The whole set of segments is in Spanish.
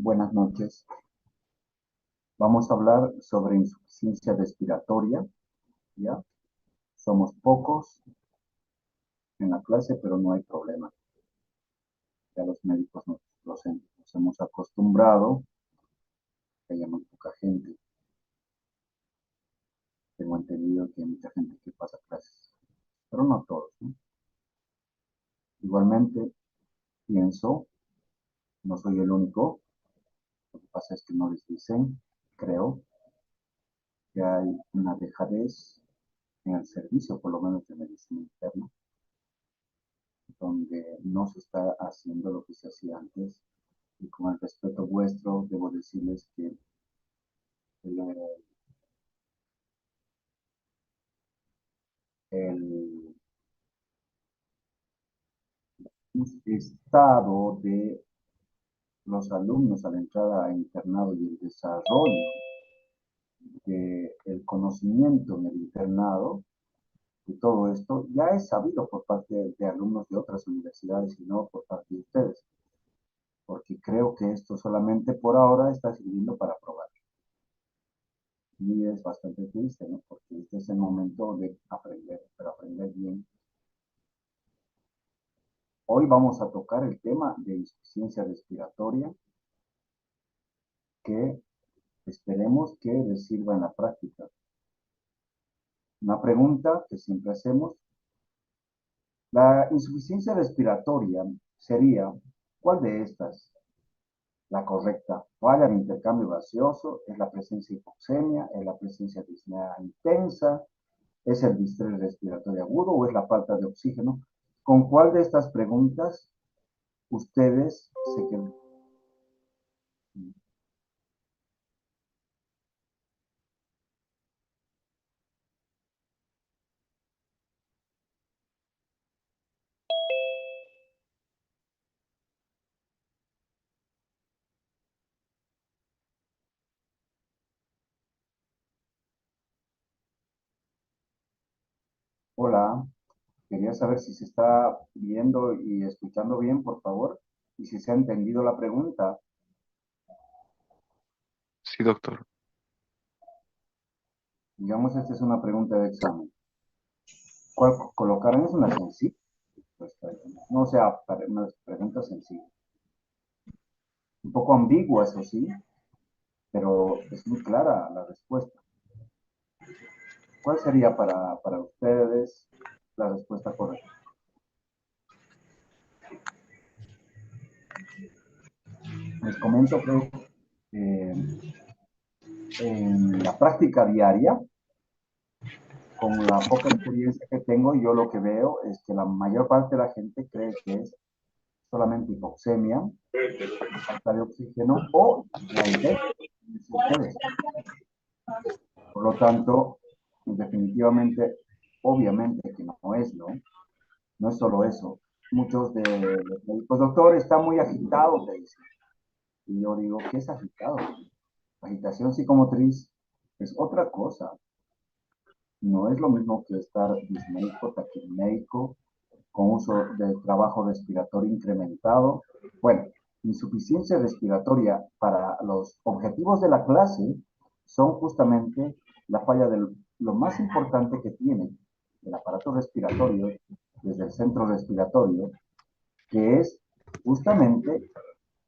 Buenas noches. Vamos a hablar sobre insuficiencia respiratoria, ¿ya? Somos pocos en la clase, pero no hay problema. Ya los médicos nos hemos acostumbrado a que haya muy poca gente. Tengo entendido que hay mucha gente que pasa clases, pero no todos, ¿no? Igualmente, pienso, no soy el único, lo que pasa es que no les dicen, creo, que hay una dejadez en el servicio, por lo menos de medicina interna, donde no se está haciendo lo que se hacía antes. Y con el respeto vuestro, debo decirles que el estado de los alumnos a la entrada a internado y el desarrollo del conocimiento en el internado y todo esto ya es sabido por parte de alumnos de otras universidades y no por parte de ustedes, porque creo que esto solamente por ahora está sirviendo para probar. Y es bastante triste, ¿no? Porque este es el momento de aprender, pero aprender bien. Hoy vamos a tocar el tema de insuficiencia respiratoria, que esperemos que les sirva en la práctica. Una pregunta que siempre hacemos: la insuficiencia respiratoria sería, ¿cuál de estas? La correcta. Falla de intercambio gaseoso, es la presencia de hipoxemia, es la presencia de disnea intensa, es el distrés respiratorio agudo o es la falta de oxígeno. ¿Con cuál de estas preguntas ustedes se quedan? Hola, quería saber si se está viendo y escuchando bien, por favor, y si se ha entendido la pregunta. Sí, doctor. Digamos, esta es una pregunta de examen. ¿Cuál colocaron? Es una sencilla respuesta. No sea una pregunta sencilla. Un poco ambigua, eso sí, pero es muy clara la respuesta. ¿Cuál sería para ustedes la respuesta correcta? Les comento que eh, en la práctica diaria, con la poca experiencia que tengo, yo lo que veo es que la mayor parte de la gente cree que es solamente hipoxemia, falta de oxígeno o la intensa, ustedes. Por lo tanto, definitivamente, obviamente que no es, ¿no? No es solo eso. Muchos de los médicos, doctor, está muy agitado, te dicen. Y yo digo, ¿qué es agitado? Agitación psicomotriz es otra cosa. No es lo mismo que estar disméico, taquipnéico, con uso de trabajo respiratorio incrementado. Bueno, insuficiencia respiratoria para los objetivos de la clase son justamente la falla de lo más importante que tiene el aparato respiratorio desde el centro respiratorio, que es justamente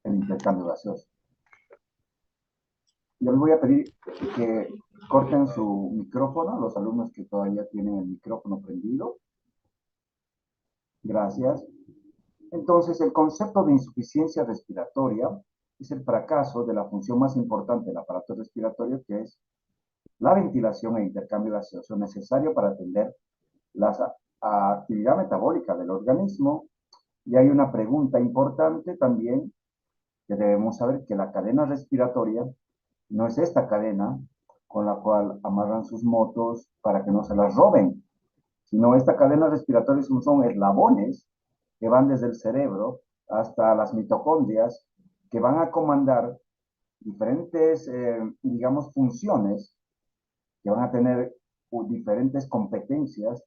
el intercambio gaseoso. Yo les voy a pedir que corten su micrófono, los alumnos que todavía tienen el micrófono prendido. Gracias. Entonces, el concepto de insuficiencia respiratoria es el fracaso de la función más importante del aparato respiratorio, que es la ventilación e intercambio gaseoso necesario para atender la actividad metabólica del organismo. Y hay una pregunta importante también que debemos saber, que la cadena respiratoria no es esta cadena con la cual amarran sus motos para que no se las roben, sino esta cadena respiratoria son eslabones que van desde el cerebro hasta las mitocondrias, que van a comandar diferentes, digamos, funciones, que van a tener diferentes competencias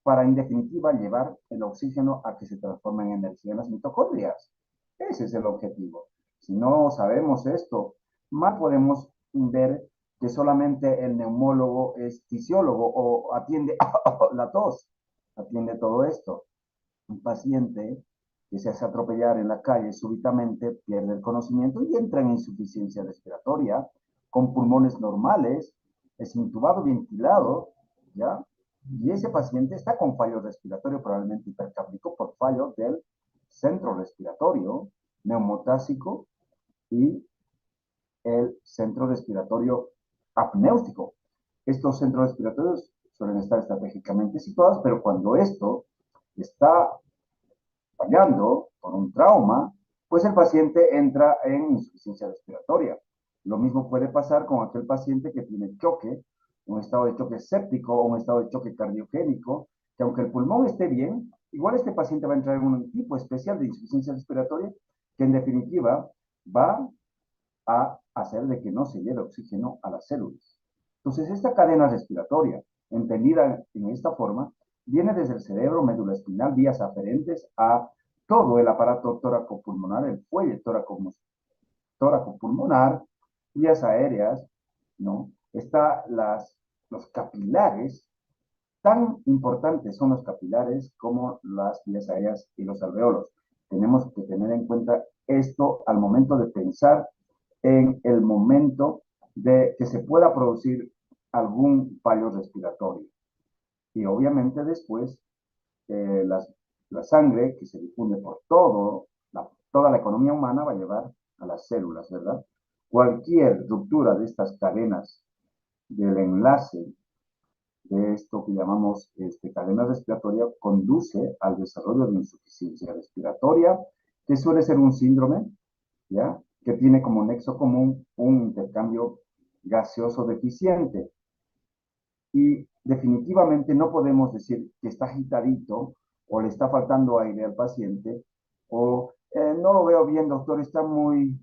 para, en definitiva, llevar el oxígeno a que se transforme en energía en las mitocondrias. Ese es el objetivo. Si no sabemos esto, mal podemos ver que solamente el neumólogo es fisiólogo o atiende la tos, atiende todo esto. Un paciente que se hace atropellar en la calle súbitamente pierde el conocimiento y entra en insuficiencia respiratoria con pulmones normales, es intubado, ventilado, ¿ya? Y ese paciente está con fallo respiratorio, probablemente hipercápnico, por fallo del centro respiratorio, neumotásico y el centro respiratorio apnéutico. Estos centros respiratorios suelen estar estratégicamente situados, pero cuando esto está fallando por un trauma, pues el paciente entra en insuficiencia respiratoria. Lo mismo puede pasar con aquel paciente que tiene choque, un estado de choque séptico o un estado de choque cardiogénico, que aunque el pulmón esté bien, igual este paciente va a entrar en un tipo especial de insuficiencia respiratoria que en definitiva va a hacer de que no se lleve oxígeno a las células. Entonces, esta cadena respiratoria, entendida en esta forma, viene desde el cerebro, médula espinal, vías aferentes a todo el aparato tóraco-pulmonar, el fuelle tóraco-pulmonar, vías aéreas, ¿no? Está los capilares, tan importantes son los capilares como las vías aéreas y los alveolos. Tenemos que tener en cuenta esto al momento de pensar en el momento de que se pueda producir algún fallo respiratorio. Y obviamente después la sangre que se difunde por toda la economía humana va a llevar a las células, ¿verdad? Cualquier ruptura de estas cadenas del enlace de esto que llamamos cadena respiratoria conduce al desarrollo de insuficiencia respiratoria, que suele ser un síndrome, ¿ya? Que tiene como nexo común un intercambio gaseoso deficiente. Y definitivamente no podemos decir que está agitadito o le está faltando aire al paciente o no lo veo bien, doctor, está muy...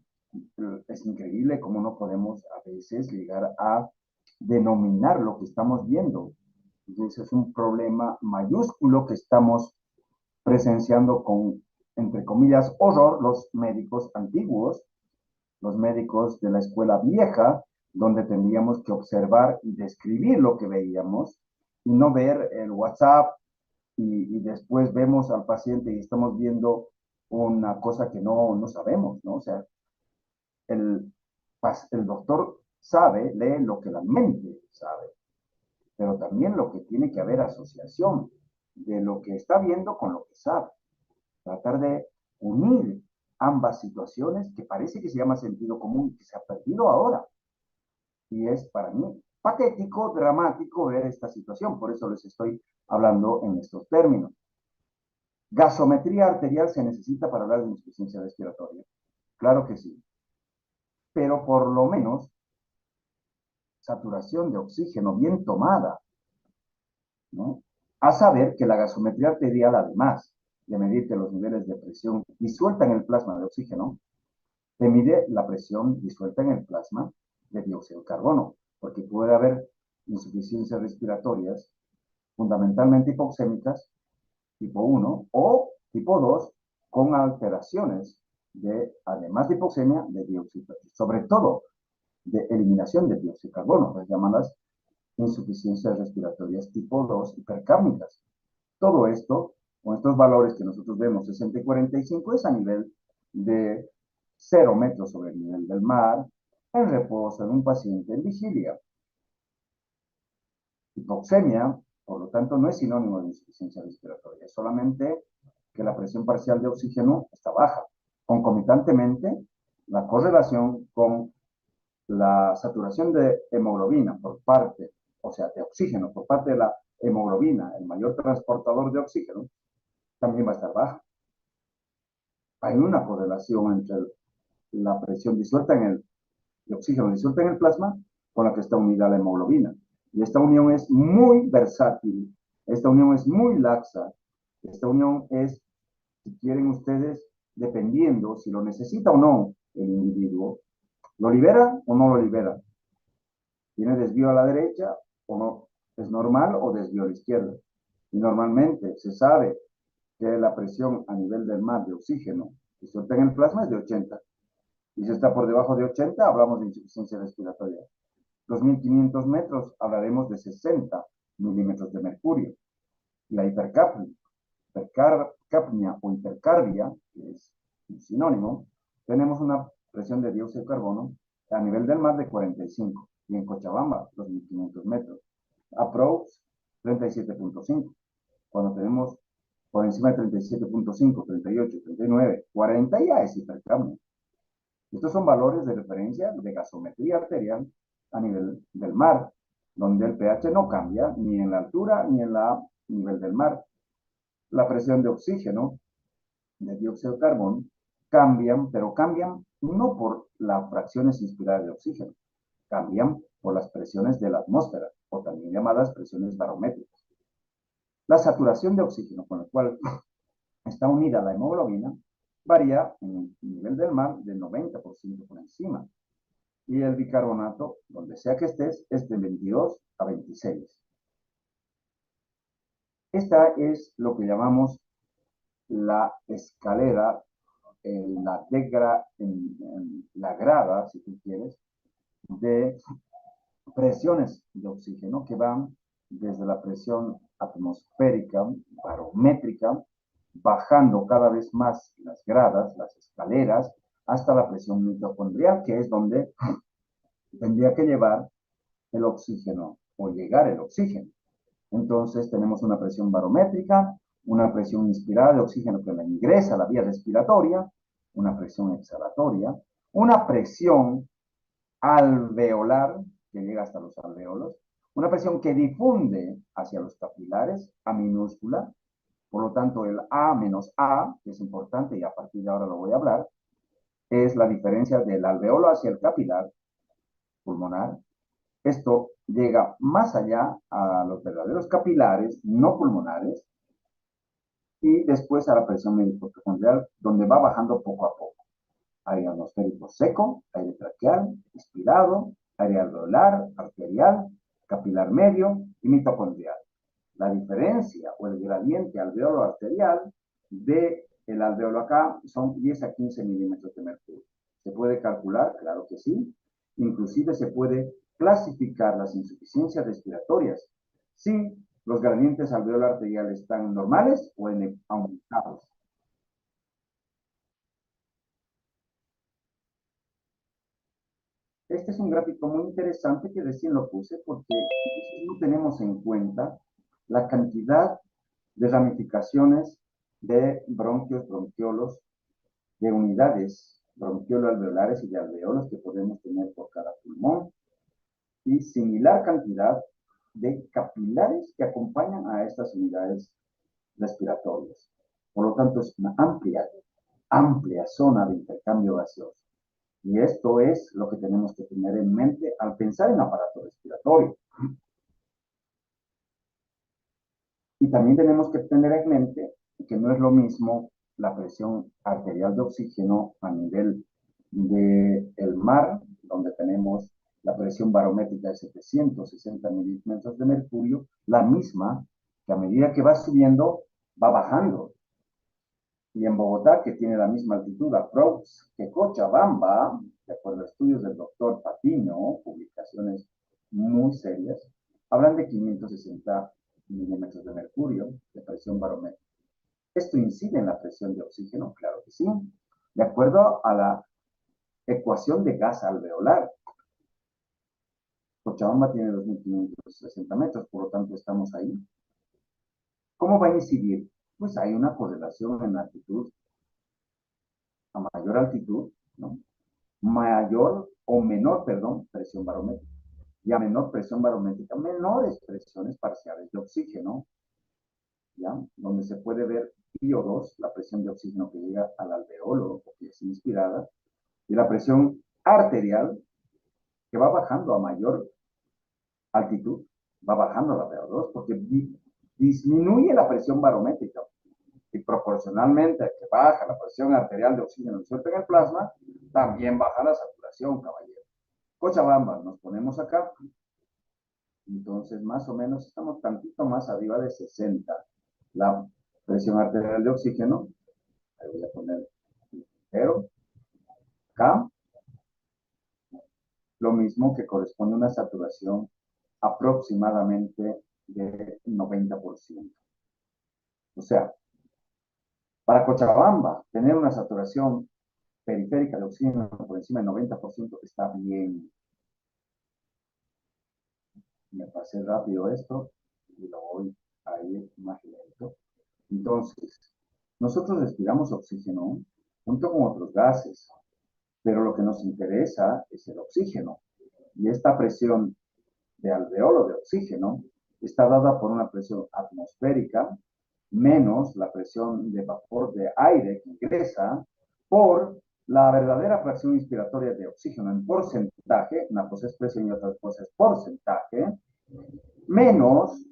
Es increíble cómo no podemos a veces llegar a denominar lo que estamos viendo. Entonces es un problema mayúsculo que estamos presenciando con, entre comillas, horror los médicos antiguos, los médicos de la escuela vieja, donde tendríamos que observar y describir lo que veíamos y no ver el WhatsApp y después vemos al paciente y estamos viendo una cosa que no sabemos, ¿no? O sea, el, el doctor sabe, lee lo que la mente sabe, pero también lo que tiene que haber asociación de lo que está viendo con lo que sabe. Tratar de unir ambas situaciones que parece que se llama sentido común, que se ha perdido ahora. Y es para mí patético, dramático ver esta situación, por eso les estoy hablando en estos términos. ¿Gasometría arterial se necesita para hablar de insuficiencia respiratoria? Claro que sí, pero por lo menos saturación de oxígeno bien tomada, ¿no? A saber que la gasometría arterial, además de medirte los niveles de presión disuelta en el plasma de oxígeno, te mide la presión disuelta en el plasma de dióxido de carbono, porque puede haber insuficiencias respiratorias fundamentalmente hipoxémicas tipo 1 o tipo 2 con alteraciones de, además de hipoxemia, de dióxido, sobre todo de eliminación de dióxido de carbono, las llamadas insuficiencias respiratorias tipo 2 hipercárnicas. Todo esto, con estos valores que nosotros vemos, 60 y 45, es a nivel de 0 metros sobre el nivel del mar, en reposo en un paciente en vigilia. Hipoxemia, por lo tanto, no es sinónimo de insuficiencia respiratoria, es solamente que la presión parcial de oxígeno está baja. Concomitantemente, la correlación con la saturación de hemoglobina por parte, o sea, de oxígeno por parte de la hemoglobina, el mayor transportador de oxígeno, también va a estar baja. Hay una correlación entre la presión disuelta en el oxígeno disuelta en el plasma con la que está unida la hemoglobina. Y esta unión es muy versátil, esta unión es muy laxa, esta unión es, si quieren ustedes, dependiendo si lo necesita o no el individuo, ¿lo libera o no lo libera? ¿Tiene desvío a la derecha o no? ¿Es normal o desvío a la izquierda? Y normalmente se sabe que la presión a nivel del mar de oxígeno que suelta en el plasma es de 80. Y si está por debajo de 80, hablamos de insuficiencia respiratoria. 2.500 metros, hablaremos de 60 milímetros de mercurio. La hipercapnia o hipercarbia, que es un sinónimo, tenemos una presión de dióxido de carbono a nivel del mar de 45, y en Cochabamba, 2.500 metros. Approx 37.5. Cuando tenemos por encima de 37.5, 38, 39, 40 ya es hipercapnia. Estos son valores de referencia de gasometría arterial a nivel del mar, donde el pH no cambia ni en la altura ni en el nivel del mar. La presión de oxígeno, de dióxido de carbono, cambian, pero cambian no por las fracciones inspiradas de oxígeno, cambian por las presiones de la atmósfera, o también llamadas presiones barométricas. La saturación de oxígeno con la cual está unida la hemoglobina varía en el nivel del mar del 90% por encima. Y el bicarbonato, donde sea que estés, es de 22 a 26. Esta es lo que llamamos la escalera, la grada, si tú quieres, de presiones de oxígeno que van desde la presión atmosférica, barométrica, bajando cada vez más las gradas, las escaleras, hasta la presión mitocondrial, que es donde tendría que llevar el oxígeno o llegar el oxígeno. Entonces tenemos una presión barométrica, una presión inspirada de oxígeno que la ingresa a la vía respiratoria, una presión exhalatoria, una presión alveolar que llega hasta los alveolos, una presión que difunde hacia los capilares a minúscula, por lo tanto el A menos A, que es importante y a partir de ahora lo voy a hablar, es la diferencia del alveolo hacia el capilar pulmonar. Esto llega más allá a los verdaderos capilares no pulmonares y después a la presión mitocondrial, donde va bajando poco a poco. Aire atmosférico seco, aire traqueal, inspirado, aire alveolar, arterial, capilar medio y mitocondrial. La diferencia o el gradiente alveolo arterial del alveolo acá son 10 a 15 milímetros de mercurio. ¿Se puede calcular? Claro que sí. Inclusive se puede clasificar las insuficiencias respiratorias si los gradientes alveolo arteriales están normales o aumentados. Este es un gráfico muy interesante que recién lo puse porque no tenemos en cuenta la cantidad de ramificaciones de bronquios, bronquiolos, de unidades bronquiolo-alveolares y de alveolos que podemos tener por cada pulmón y similar cantidad de capilares que acompañan a estas unidades respiratorias. Por lo tanto, es una amplia zona de intercambio gaseoso. Y esto es lo que tenemos que tener en mente al pensar en aparato respiratorio. Y también tenemos que tener en mente que no es lo mismo la presión arterial de oxígeno a nivel del mar, donde tenemos la presión barométrica de 760 milímetros de mercurio, la misma que a medida que va subiendo, va bajando. Y en Bogotá, que tiene la misma altitud aprox que Cochabamba, de acuerdo a estudios del doctor Patiño, publicaciones muy serias, hablan de 560 milímetros de mercurio de presión barométrica. ¿Esto incide en la presión de oxígeno? Claro que sí. De acuerdo a la ecuación de gas alveolar, Cochabamba tiene 2.560 metros, por lo tanto estamos ahí. ¿Cómo va a incidir? Pues hay una correlación en la altitud, a mayor altitud, ¿no? Mayor o menor, perdón, presión barométrica. Y a menor presión barométrica, menores presiones parciales de oxígeno, ¿ya? Donde se puede ver PO2, la presión de oxígeno que llega al alveolo, porque es inspirada, y la presión arterial, que va bajando a mayor altitud, va bajando la PO2, porque disminuye la presión barométrica. Y proporcionalmente a que baja la presión arterial de oxígeno disuelto en el plasma, también baja la saturación, caballero. Cochabamba, nos ponemos acá, entonces más o menos estamos tantito más arriba de 60. La presión arterial de oxígeno, ahí voy a poner 0, acá, lo mismo que corresponde a una saturación aproximadamente de 90%. O sea, para Cochabamba, tener una saturación periférica de oxígeno por encima del 90% está bien. Me pasé rápido esto y lo voy a ir más lento. Entonces, nosotros respiramos oxígeno junto con otros gases, pero lo que nos interesa es el oxígeno. Y esta presión de alveolo de oxígeno está dada por una presión atmosférica menos la presión de vapor de aire que ingresa por la verdadera fracción inspiratoria de oxígeno en porcentaje, una cosa es presión y otra cosa es porcentaje, menos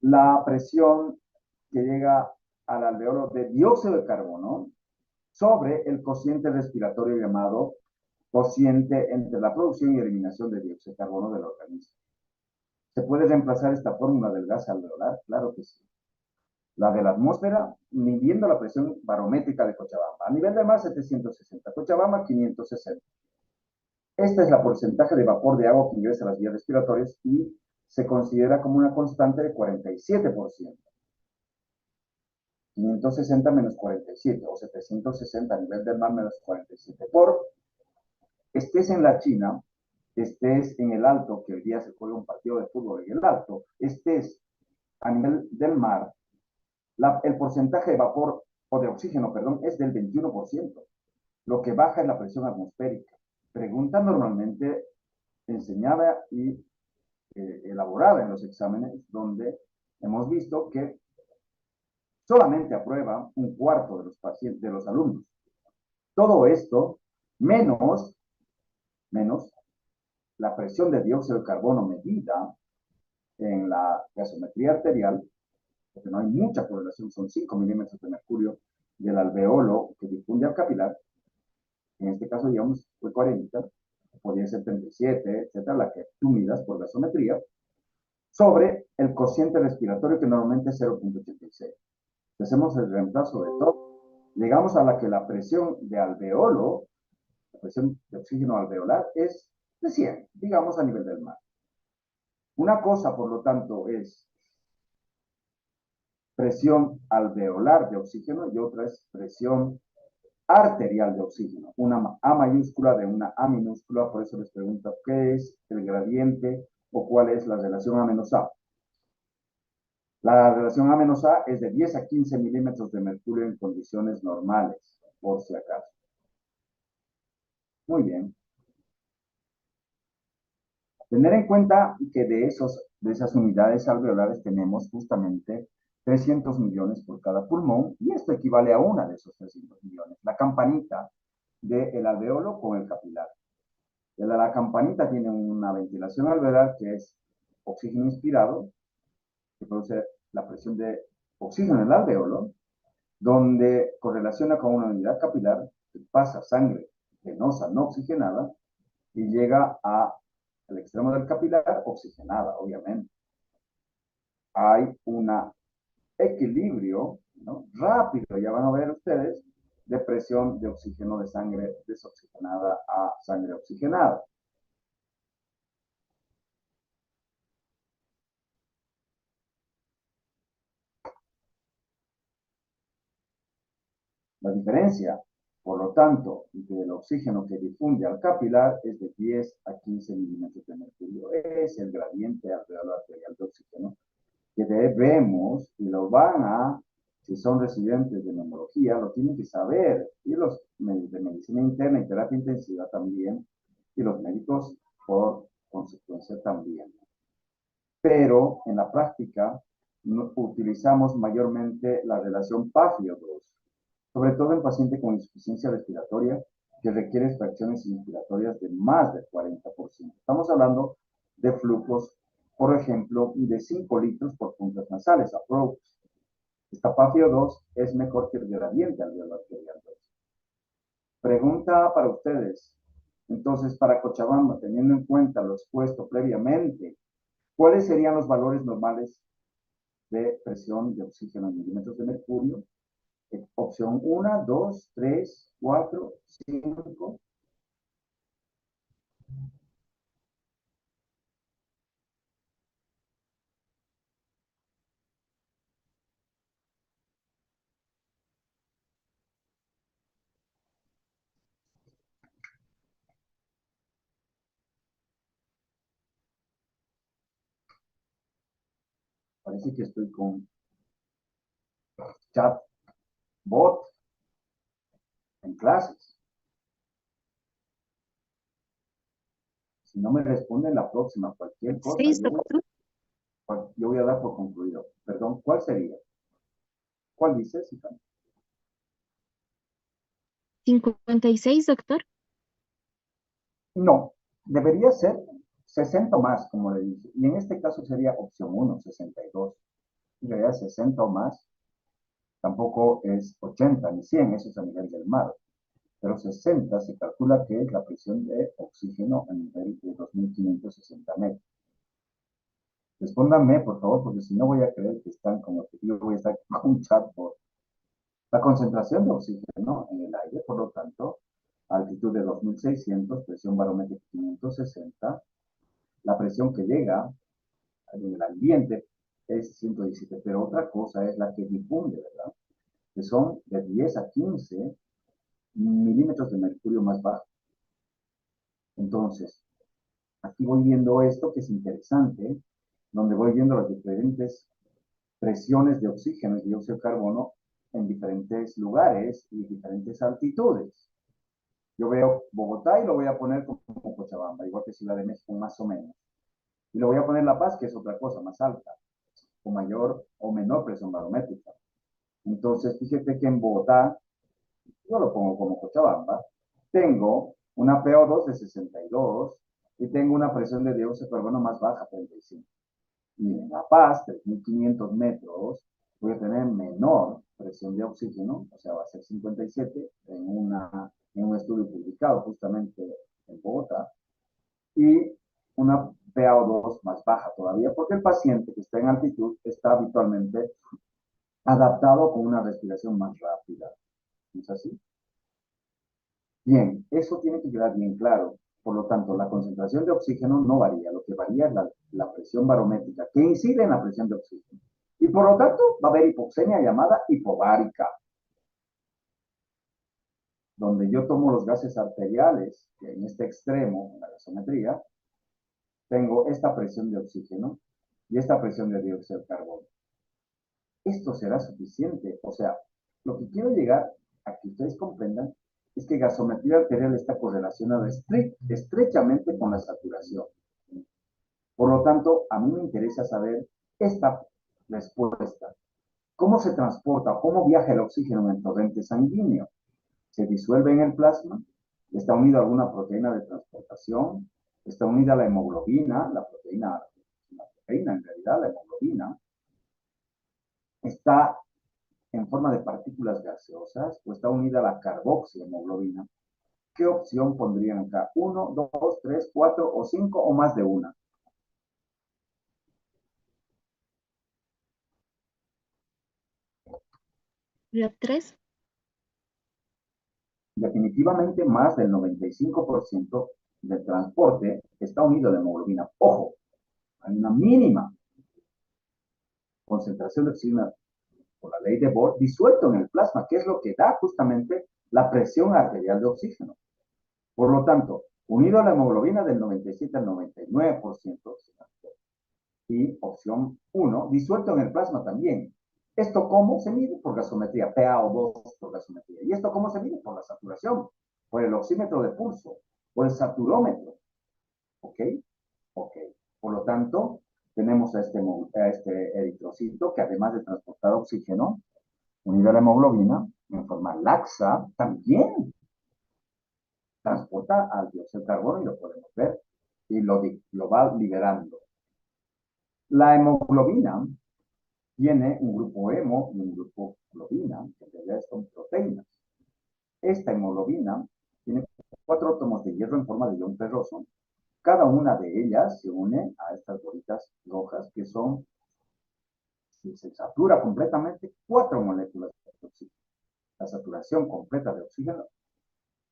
la presión que llega al alveolo de dióxido de carbono sobre el cociente respiratorio llamado cociente entre la producción y eliminación de dióxido de carbono del organismo. ¿Se puede reemplazar esta fórmula del gas alveolar? Claro que sí. La de la atmósfera, midiendo la presión barométrica de Cochabamba. A nivel de mar, 760. Cochabamba, 560. Esta es la porcentaje de vapor de agua que ingresa a las vías respiratorias y se considera como una constante de 47%. 560 menos 47, o 760 a nivel del mar menos 47. Por estés en la China, estés en el Alto, que hoy día se juega un partido de fútbol en el Alto, estés a nivel del mar, el porcentaje de vapor o de oxígeno, perdón, es del 21%. Lo que baja es la presión atmosférica. Pregunta normalmente enseñada y elaborada en los exámenes, donde hemos visto que solamente aprueba un cuarto de los pacientes, de los alumnos. Todo esto menos la presión de dióxido de carbono medida en la gasometría arterial, porque no hay mucha correlación, son 5 milímetros de mercurio del alveolo que difunde al capilar. En este caso, digamos, fue 40, podría ser 37, etcétera, la que tú midas por gasometría, sobre el cociente respiratorio que normalmente es 0.86. Si hacemos el reemplazo de todo, llegamos a la que la presión de alveolo, la presión de oxígeno alveolar, es de 100, digamos a nivel del mar. Una cosa, por lo tanto, es presión alveolar de oxígeno y otra es presión arterial de oxígeno. Una A mayúscula de una A minúscula, por eso les pregunto qué es el gradiente o cuál es la relación A menos A. La relación A menos A es de 10 a 15 milímetros de mercurio en condiciones normales, por si acaso. Muy bien. Tener en cuenta que de esas unidades alveolares tenemos justamente 300 millones por cada pulmón, y esto equivale a una de esos 300 millones, la campanita del alveolo con el capilar. La campanita tiene una ventilación alveolar que es oxígeno inspirado, que produce la presión de oxígeno en el alveolo, donde correlaciona con una unidad capilar que pasa sangre venosa no oxigenada y llega al extremo del capilar oxigenada, obviamente. Hay un equilibrio, ¿no?, rápido, ya van a ver ustedes, de presión de oxígeno de sangre desoxigenada a sangre oxigenada. La diferencia, por lo tanto, del oxígeno que difunde al capilar es de 10 a 15 milímetros de mercurio. Es el gradiente alveolar arterial de oxígeno que debemos, y lo van a, si son residentes de neumología, lo tienen que saber, y los de medicina interna y terapia intensiva también, y los médicos por consecuencia también. Pero en la práctica utilizamos mayormente la relación PAFIO2, sobre todo en pacientes con insuficiencia respiratoria que requiere fracciones inspiratorias de más del 40%. Estamos hablando de flujos, por ejemplo, de 5 litros por puntas nasales, approach. Esta PAFIO2 es mejor que el gradiente alveolar arterial 2. Pregunta para ustedes. Entonces, para Cochabamba, teniendo en cuenta lo expuesto previamente, ¿cuáles serían los valores normales de presión de oxígeno en milímetros de mercurio? Opción 1, 2, 3, 4, 5. Parece que estoy con chatbot en clases. Si no me responden la próxima, cualquier cosa, 6, doctor. yo voy a dar por concluido. Perdón, ¿cuál sería? ¿Cuál dices, hija? 56, doctor. No, debería ser 60 o más, como le dije. Y en este caso sería opción 1, 62. En realidad 60 o más tampoco es 80 ni 100, eso es a nivel del mar. Pero 60 se calcula que es la presión de oxígeno a nivel de 2.560 metros. Respóndanme, por favor, porque si no voy a creer que están como que yo voy a estar con un chatbot. La concentración de oxígeno en el aire, por lo tanto, altitud de 2.600, presión barométrica 560, la presión que llega en el ambiente es 117, pero otra cosa es la que difunde, ¿verdad? Que son de 10 a 15 milímetros de mercurio más bajo. Entonces, aquí voy viendo esto que es interesante, donde voy viendo las diferentes presiones de oxígeno y dióxido de carbono en diferentes lugares y diferentes altitudes. Yo veo Bogotá y lo voy a poner como Cochabamba, igual que Ciudad de México, más o menos. Y lo voy a poner La Paz, que es otra cosa, más alta, con mayor o menor presión barométrica. Entonces, fíjate que en Bogotá, yo lo pongo como Cochabamba, tengo una PO2 de 62 y tengo una presión de dióxido de carbono más baja, 35. Y en La Paz, 3.500 metros, voy a tener menor presión de oxígeno, o sea, va a ser 57 en un estudio publicado justamente en Bogotá, y una PaO2 más baja todavía, porque el paciente que está en altitud está habitualmente adaptado con una respiración más rápida. ¿No es así? Bien, eso tiene que quedar bien claro. Por lo tanto, la concentración de oxígeno no varía. Lo que varía es la presión barométrica, que incide en la presión de oxígeno. Y por lo tanto, va a haber hipoxemia llamada hipobárica, donde yo tomo los gases arteriales, que en este extremo, en la gasometría, tengo esta presión de oxígeno y esta presión de dióxido de carbono. Esto será suficiente. O sea, lo que quiero llegar a que ustedes comprendan es que gasometría arterial está correlacionada estrechamente con la saturación. Por lo tanto, a mí me interesa saber esta respuesta. ¿Cómo se transporta o cómo viaja el oxígeno en el torrente sanguíneo? ¿Se disuelve en el plasma? ¿Está unido a alguna proteína de transportación? ¿Está unida a la hemoglobina? La proteína en realidad, la hemoglobina. ¿Está en forma de partículas gaseosas o está unida a la carboxihemoglobina? ¿Qué opción pondrían acá? ¿Uno, dos, tres, cuatro o cinco o más de una? La 3. Definitivamente más del 95% del transporte está unido a la hemoglobina. Ojo, hay una mínima concentración de oxígeno por la ley de Bohr disuelto en el plasma, que es lo que da justamente la presión arterial de oxígeno. Por lo tanto, unido a la hemoglobina del 97 al 99%, y opción 1, disuelto en el plasma también. ¿Esto cómo se mide? Por gasometría, PaO2 por gasometría. ¿Y esto cómo se mide? Por la saturación, por el oxímetro de pulso, por el saturómetro. ¿Ok? Ok. Por lo tanto, tenemos a este eritrocito que además de transportar oxígeno, unido a la hemoglobina, en forma laxa, también transporta al dióxido de carbono y lo podemos ver y lo va liberando. La hemoglobina tiene un grupo hemo y un grupo globina, que en realidad son proteínas. Esta hemoglobina tiene 4 átomos de hierro en forma de ion ferroso. Cada una de ellas se une a estas bolitas rojas que son, si se satura completamente, 4 moléculas de oxígeno. La saturación completa de oxígeno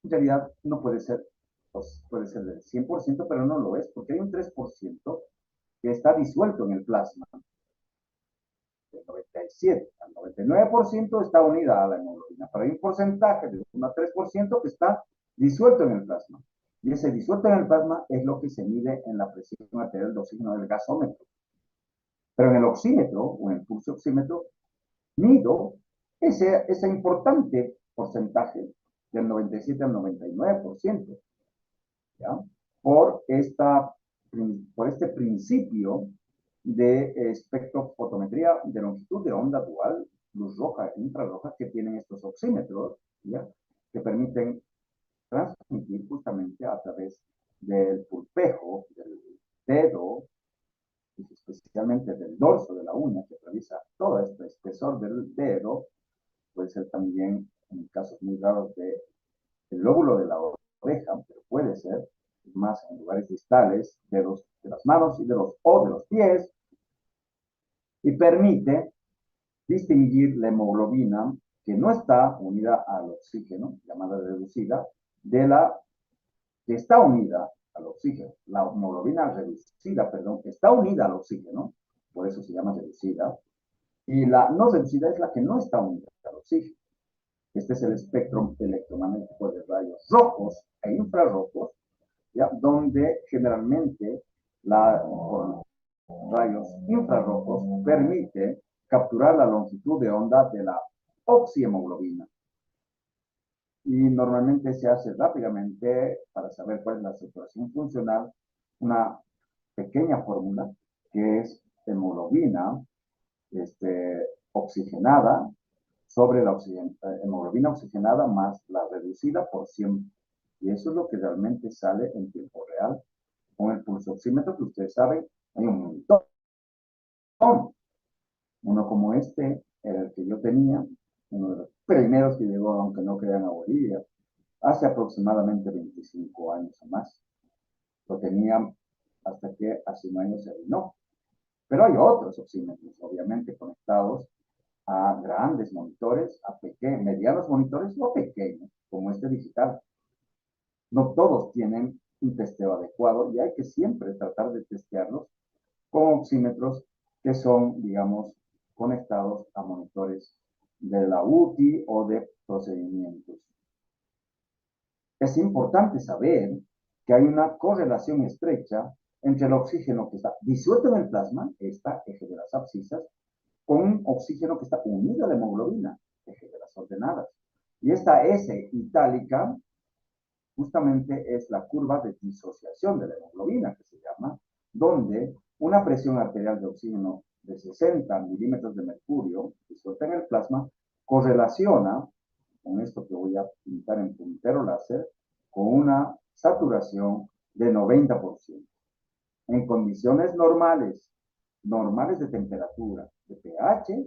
en realidad no puede ser, pues, puede ser del 100%, pero no lo es, porque hay un 3% que está disuelto en el plasma. Del 97 al 99% está unida a la hemoglobina, pero hay un porcentaje de un 3% que está disuelto en el plasma. Y ese disuelto en el plasma es lo que se mide en la presión arterial de oxígeno del gasómetro. Pero en el oxímetro o en el pulso oxímetro mido ese importante porcentaje del 97 al 99%, ¿ya? Por, esta, por este principio de espectrofotometría de longitud de onda dual, luz roja e infrarroja, que tienen estos oxímetros, ¿ya? Que permiten transmitir justamente a través del pulpejo, del dedo, especialmente del dorso de la uña, que realiza todo este espesor del dedo, puede ser también en casos muy raros del lóbulo de la oreja, pero puede ser más en lugares distales de las manos y o de los pies, y permite distinguir la hemoglobina que no está unida al oxígeno, llamada reducida, de la que está unida al oxígeno. La hemoglobina reducida, perdón, está unida al oxígeno, por eso se llama reducida, y la no reducida es la que no está unida al oxígeno. Este es el espectro electromagnético de rayos rojos e infrarrojos, ¿ya? Donde generalmente los rayos infrarrojos permite capturar la longitud de onda de la oxihemoglobina. Y normalmente se hace rápidamente para saber cuál es la saturación funcional, una pequeña fórmula que es hemoglobina oxigenada sobre la hemoglobina oxigenada más la reducida por 100. Y eso es lo que realmente sale en tiempo real. Con el pulso oxímetro, que ustedes saben, hay un montón. Uno como este, el que yo tenía, uno de los primeros que llegó, aunque no crean, a Bolivia, hace aproximadamente 25 años o más. Lo tenía hasta que hace un año se arruinó. Pero hay otros oxímetros, obviamente, conectados a grandes monitores, a medianos monitores o pequeños, como este digital. No todos tienen un testeo adecuado y hay que siempre tratar de testearlos con oxímetros que son, digamos, conectados a monitores de la UTI o de procedimientos. Es importante saber que hay una correlación estrecha entre el oxígeno que está disuelto en el plasma, esta eje de las abscisas, con un oxígeno que está unido a la hemoglobina, eje de las ordenadas. Y esta S itálica justamente es la curva de disociación de la hemoglobina, que se llama, donde una presión arterial de oxígeno de 60 milímetros de mercurio disuelta en el plasma correlaciona con esto que voy a pintar en puntero láser, con una saturación de 90%. En condiciones normales, normales de temperatura, de pH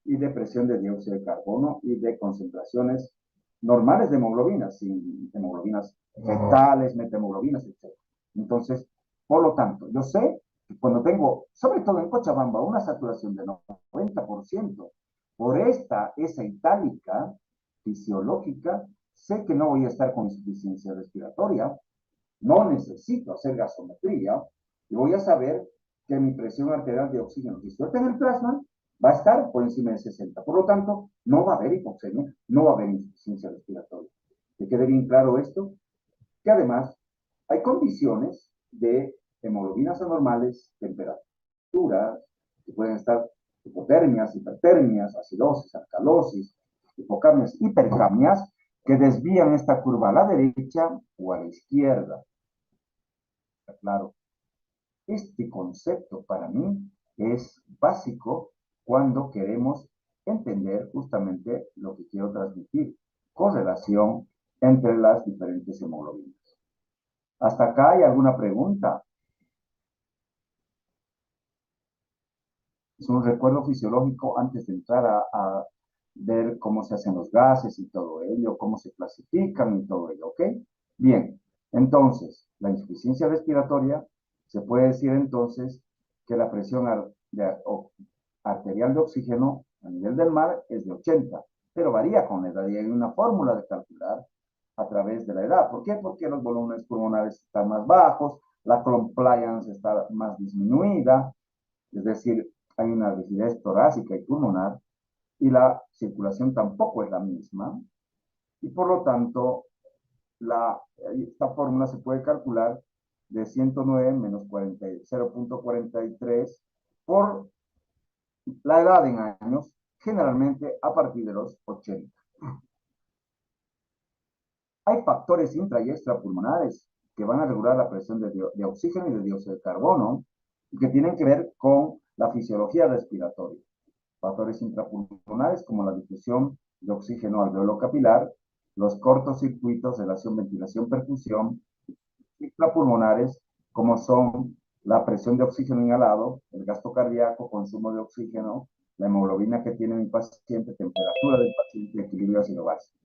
y de presión de dióxido de carbono y de concentraciones normales de hemoglobina, sin hemoglobinas fetales, metamoglobinas, etc. Entonces, por lo tanto, yo sé que cuando tengo, sobre todo en Cochabamba, una saturación de 90%, por esa itálica fisiológica, sé que no voy a estar con insuficiencia respiratoria, no necesito hacer gasometría, y voy a saber que mi presión arterial de oxígeno disuelta en el plasma va a estar por encima de 60. Por lo tanto, no va a haber hipoxemia, no va a haber insuficiencia respiratoria. ¿Te quede bien claro esto? Que además hay condiciones de hemoglobinas anormales, temperaturas, que pueden estar hipotermias, hipertermias, acidosis, alcalosis, hipocamias, hipercamias, que desvían esta curva a la derecha o a la izquierda. Claro, este concepto para mí es básico cuando queremos entender justamente lo que quiero transmitir, correlación entre las diferentes hemoglobinas. ¿Hasta acá hay alguna pregunta? Es un recuerdo fisiológico antes de entrar a ver cómo se hacen los gases y todo ello, cómo se clasifican y todo ello, ¿ok? Bien, entonces, la insuficiencia respiratoria, se puede decir entonces que la presión arterial de oxígeno a nivel del mar es de 80, pero varía con la edad y hay una fórmula de calcular a través de la edad. ¿Por qué? Porque los volúmenes pulmonares están más bajos, la compliance está más disminuida, es decir, hay una rigidez torácica y pulmonar, y la circulación tampoco es la misma, y por lo tanto, esta fórmula se puede calcular de 109 menos 0.43 por la edad en años, generalmente a partir de los 80. Hay factores intra y extrapulmonares que van a regular la presión de oxígeno y de dióxido de carbono y que tienen que ver con la fisiología respiratoria. Factores intrapulmonares como la difusión de oxígeno alveolo capilar, los cortocircuitos, relación ventilación-perfusión, extrapulmonares como son la presión de oxígeno inhalado, el gasto cardíaco, consumo de oxígeno, la hemoglobina que tiene mi paciente, temperatura del paciente, equilibrio ácido-básico.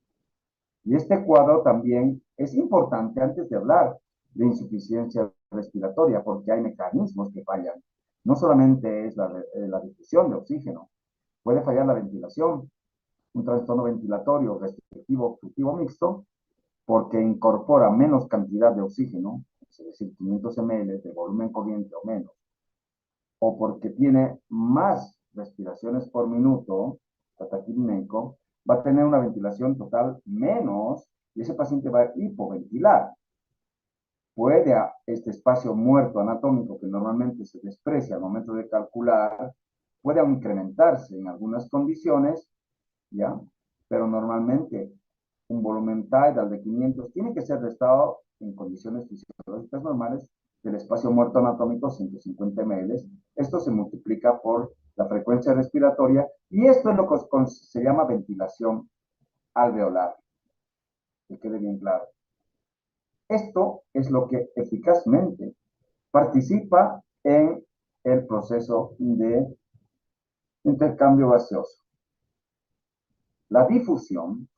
Y este cuadro también es importante antes de hablar de insuficiencia respiratoria, porque hay mecanismos que fallan. No solamente es la difusión de oxígeno, puede fallar la ventilación, un trastorno ventilatorio restrictivo obstructivo mixto, porque incorpora menos cantidad de oxígeno, es decir, 500 ml de volumen corriente o menos, o porque tiene más respiraciones por minuto, taquidinémico, va a tener una ventilación total menos y ese paciente va a hipoventilar. Puede este espacio muerto anatómico que normalmente se desprecia al momento de calcular, puede incrementarse en algunas condiciones, ¿ya? Pero normalmente un volumen tidal de 500 tiene que ser restado en condiciones fisiológicas normales del espacio muerto anatómico 150 ml. Esto se multiplica por la frecuencia respiratoria y esto es lo que se llama ventilación alveolar. Que quede bien claro. Esto es lo que eficazmente participa en el proceso de intercambio gaseoso. La difusión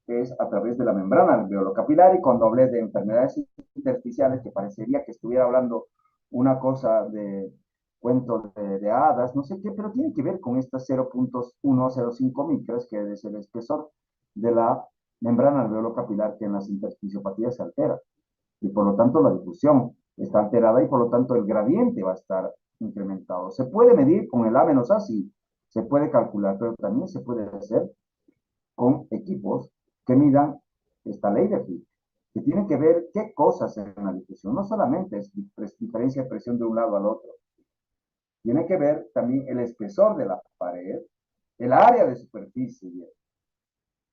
es a través de la membrana alveolo-capilar y cuando hablé de enfermedades intersticiales, que parecería que estuviera hablando una cosa de cuento de hadas, no sé qué, pero tiene que ver con estas 0.105 micras, que es el espesor de la membrana alveolo-capilar que en las intersticiopatías se altera. Y por lo tanto la difusión está alterada y por lo tanto el gradiente va a estar incrementado. Se puede medir con el A-A, sí, se puede calcular, pero también se puede hacer con equipos que midan esta ley de Fick, que tienen que ver qué cosas en la difusión. No solamente es diferencia de presión de un lado al otro, tiene que ver también el espesor de la pared, el área de superficie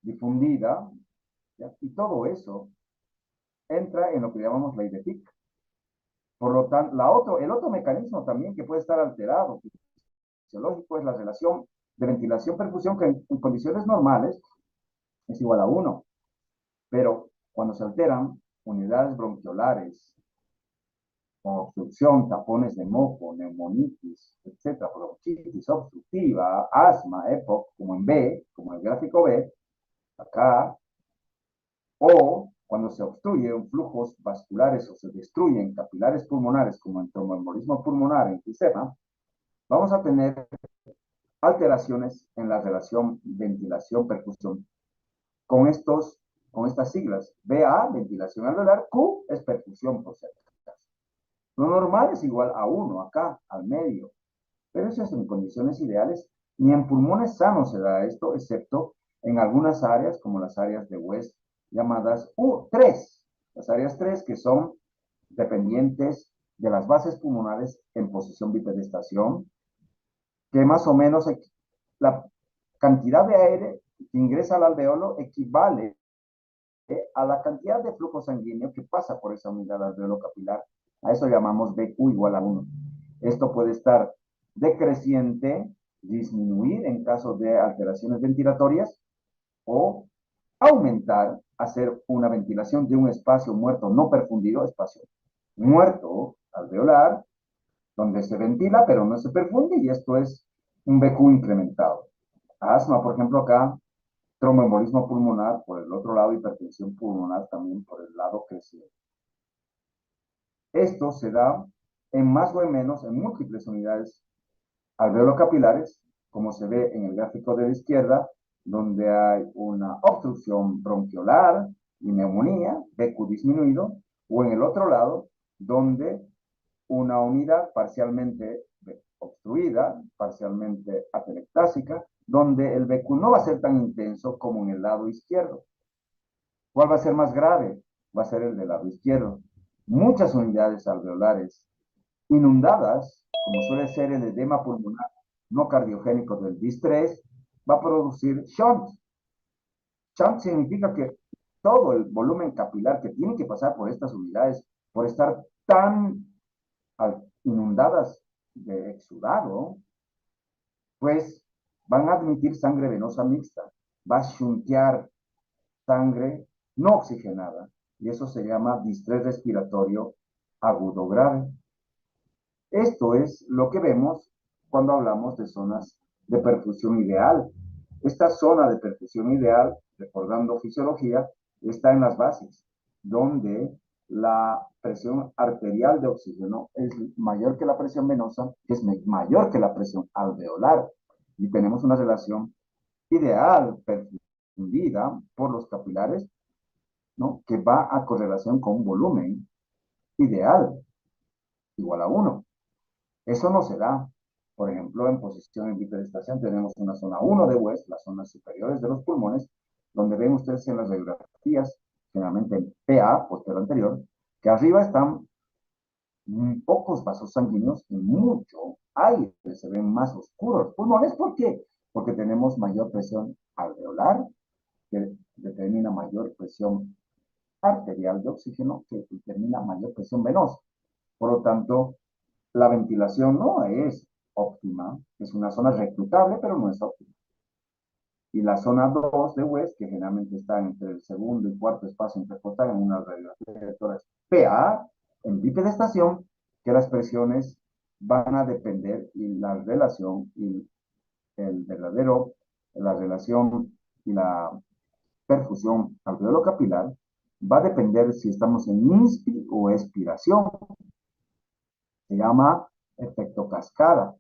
difundida, ¿ya? Y todo eso entra en lo que llamamos ley de Fick. Por lo tanto, el otro mecanismo también que puede estar alterado, fisiológico, es la relación de ventilación-perfusión, que en condiciones normales es igual a 1. Pero cuando se alteran unidades bronquiolares, con obstrucción, tapones de moco, neumonitis, etcétera, bronquitis obstructiva, asma, EPOC, como en B, como en el gráfico B, acá, o cuando se obstruyen flujos vasculares o se destruyen capilares pulmonares, como en tromboembolismo pulmonar, en enfisema, vamos a tener alteraciones en la relación ventilación-perfusión con estas siglas. BA, ventilación alveolar, Q es perfusión por ser. Lo normal es igual a 1, acá, al medio. Pero eso es en condiciones ideales. Ni en pulmones sanos se da esto, excepto en algunas áreas, como las áreas de West, llamadas U3. Las áreas 3 que son dependientes de las bases pulmonares en posición bipedestación, que más o menos la cantidad de aire que ingresa al alveolo equivale a la cantidad de flujo sanguíneo que pasa por esa unidad alveolo capilar. A eso llamamos BQ igual a 1. Esto puede estar decreciente, disminuir en caso de alteraciones ventilatorias o aumentar, hacer una ventilación de un espacio muerto no perfundido, espacio muerto alveolar, donde se ventila pero no se perfunde y esto es un BQ incrementado. Asma, por ejemplo, acá tromboembolismo pulmonar por el otro lado, hipertensión pulmonar también por el lado creciente. Esto se da en más o en menos, en múltiples unidades alveolo-capilares, como se ve en el gráfico de la izquierda, donde hay una obstrucción bronquiolar y neumonía, BQ disminuido, o en el otro lado, donde una unidad parcialmente obstruida, parcialmente atelectásica, donde el BQ no va a ser tan intenso como en el lado izquierdo. ¿Cuál va a ser más grave? Va a ser el del lado izquierdo. Muchas unidades alveolares inundadas, como suele ser el edema pulmonar no cardiogénico del distrés va a producir shunt. Shunt significa que todo el volumen capilar que tiene que pasar por estas unidades, por estar tan inundadas de exudado, pues van a admitir sangre venosa mixta, va a shuntear sangre no oxigenada, y eso se llama distrés respiratorio agudo grave. Esto es lo que vemos cuando hablamos de zonas de perfusión ideal. Esta zona de perfusión ideal, recordando fisiología, está en las bases, donde la presión arterial de oxígeno es mayor que la presión venosa, que es mayor que la presión alveolar. Y tenemos una relación ideal perfundida por los capilares, ¿no? Que va a correlación con un volumen ideal igual a 1. Eso no se da. Por ejemplo, en posición en bipedestación tenemos una zona 1 de West, las zonas superiores de los pulmones, donde ven ustedes en las radiografías, generalmente en PA, posterior anterior, que arriba están pocos vasos sanguíneos y mucho aire, se ven más oscuros los pulmones. ¿Por qué? Porque tenemos mayor presión alveolar, que determina mayor presión arterial de oxígeno, que determina mayor presión venosa. Por lo tanto, la ventilación no es óptima, es una zona reclutable, pero no es óptima. Y la zona 2 de West, que generalmente está entre el segundo y cuarto espacio intercostal en una radiografía de tórax PA, en bipedestación, que las presiones van a depender y la relación y el verdadero, la relación y la perfusión alveolo capilar va a depender si estamos en inspi o expiración. Se llama efecto cascada,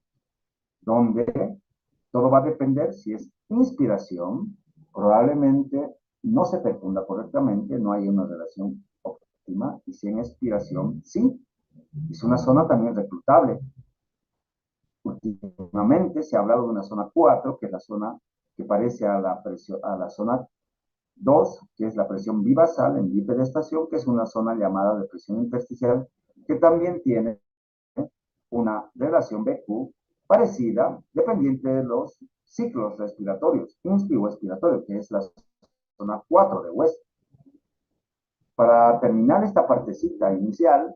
donde todo va a depender si es inspiración, probablemente no se perfunda correctamente, no hay una relación óptima, y si en expiración, sí, es una zona también reclutable. Últimamente se ha hablado de una zona 4, que es la zona que parece a la, presión, a la zona 2, que es la presión bivasal en bipedestación, que es una zona llamada de presión intersticial, que también tiene una relación BQ parecida, dependiente de los ciclos respiratorios, inspi o expiratorio, que es la zona 4 de West. Para terminar esta partecita inicial,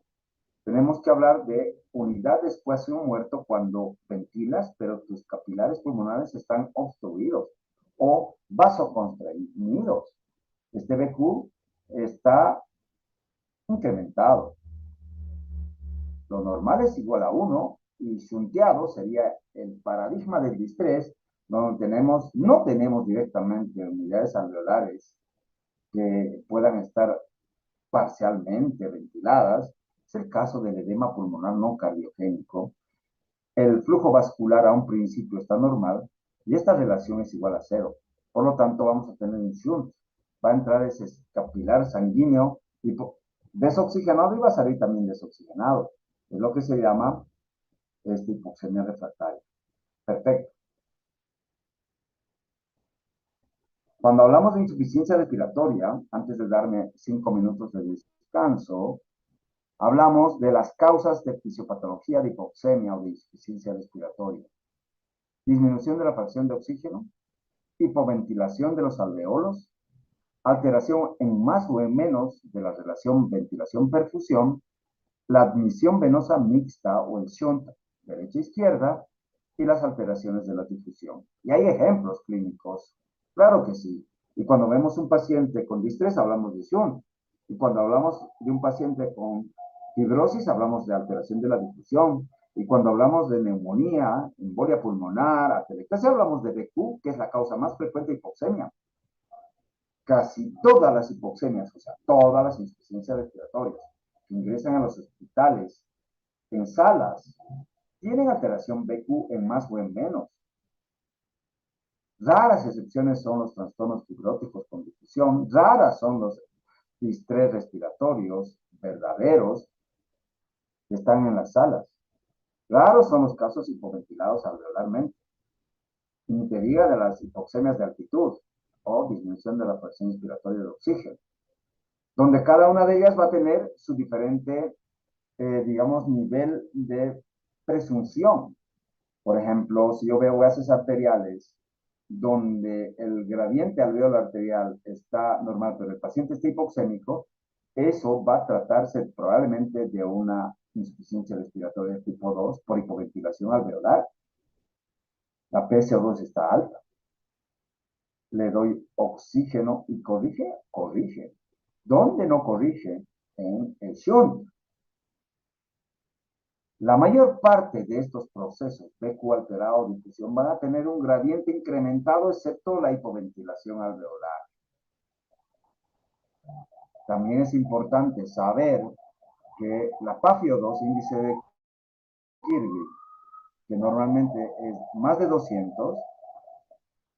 tenemos que hablar de unidad de espacio muerto cuando ventilas, pero tus capilares pulmonares están obstruidos o vasoconstriñidos. Este BQ está incrementado. Lo normal es igual a 1 y shunteado sería el paradigma del distrés, donde no tenemos directamente unidades alveolares que puedan estar parcialmente ventiladas. Es el caso del edema pulmonar no cardiogénico. El flujo vascular a un principio está normal y esta relación es igual a 0. Por lo tanto, vamos a tener un shunt. Va a entrar ese capilar sanguíneo desoxigenado y va a salir también desoxigenado. Es lo que se llama hipoxemia refractaria. Perfecto. Cuando hablamos de insuficiencia respiratoria, antes de darme 5 minutos de descanso, hablamos de las causas de fisiopatología de hipoxemia o de insuficiencia respiratoria. Disminución de la fracción de oxígeno, hipoventilación de los alveolos, alteración en más o en menos de la relación ventilación-perfusión, la admisión venosa mixta o el shunt derecha-izquierda y las alteraciones de la difusión. Y hay ejemplos clínicos, claro que sí. Y cuando vemos un paciente con distrés hablamos de shunt. Y cuando hablamos de un paciente con fibrosis hablamos de alteración de la difusión. Y cuando hablamos de neumonía, embolia pulmonar, atelectasia, hablamos de BQ, que es la causa más frecuente de hipoxemia. Casi todas las hipoxemias, o sea, todas las insuficiencias respiratorias que ingresan a los hospitales en salas, tienen alteración BQ en más o en menos. Raras excepciones son los trastornos fibróticos con difusión, raras son los distrés respiratorios verdaderos que están en las salas. Raros son los casos hipoventilados alveolarmente. Y ni te diga de las hipoxemias de altitud o disminución de la presión inspiratoria de oxígeno, donde cada una de ellas va a tener su diferente, digamos, nivel de presunción. Por ejemplo, si yo veo gases arteriales donde el gradiente alveolar arterial está normal, pero el paciente está hipoxémico, eso va a tratarse probablemente de una insuficiencia respiratoria tipo 2 por hipoventilación alveolar. La PCO2 está alta. Le doy oxígeno y corrige, corrige. ¿Dónde no corrige? En el shunt. La mayor parte de estos procesos PQ alterado o difusión van a tener un gradiente incrementado, excepto la hipoventilación alveolar. También es importante saber que la PAFIO2, índice de Kirby, que normalmente es más de 200,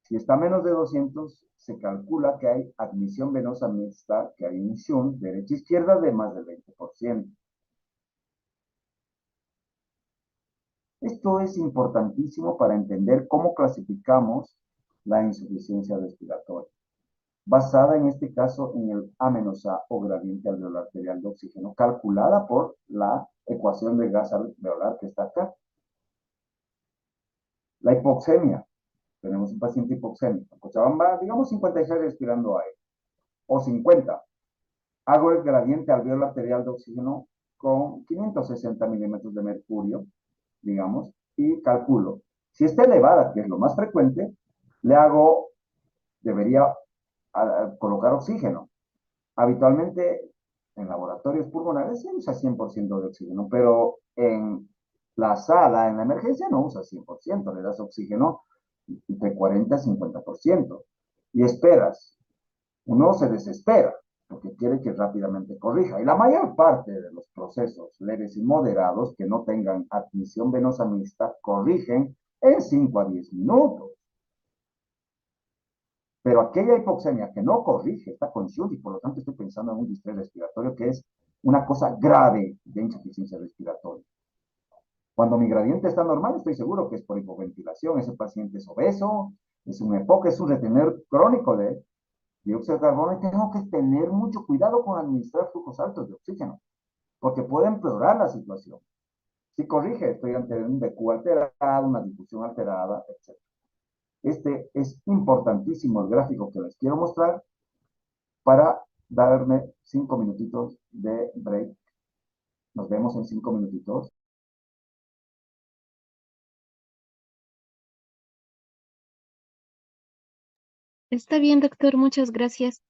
si está menos de 200, se calcula que hay admisión venosa mixta, que hay un shunt derecha-izquierda de más del 20%. Esto es importantísimo para entender cómo clasificamos la insuficiencia respiratoria, basada en este caso en el A-A o gradiente alveolar arterial de oxígeno, calculada por la ecuación de gas alveolar que está acá. La hipoxemia. Tenemos un paciente hipoxémico. Cochabamba, digamos 56 respirando aire, o 50. Hago el gradiente alveolar arterial de oxígeno con 560 milímetros de mercurio, digamos, y calculo. Si está elevada, que es lo más frecuente, le hago, debería colocar oxígeno. Habitualmente en laboratorios pulmonares se usa 100% de oxígeno, pero en la sala, en la emergencia, no usa 100%, le das oxígeno de 40 a 50%. Y esperas, uno se desespera porque quiere que rápidamente corrija. Y la mayor parte de los procesos leves y moderados que no tengan admisión venosa mixta corrigen en 5 a 10 minutos. Pero aquella hipoxemia que no corrige está con shunt y por lo tanto estoy pensando en un distrés respiratorio que es una cosa grave de insuficiencia respiratoria. Cuando mi gradiente está normal, estoy seguro que es por hipoventilación, ese paciente es obeso, es un EPOC, es un retener crónico de dióxido de carbono y tengo que tener mucho cuidado con administrar flujos altos de oxígeno, porque puede empeorar la situación. Si corrige, estoy ante un BQ alterado, una difusión alterada, etc. Este es importantísimo el gráfico que les quiero mostrar para darme 5 minutitos de break. Nos vemos en 5 minutitos. Está bien, doctor, muchas gracias.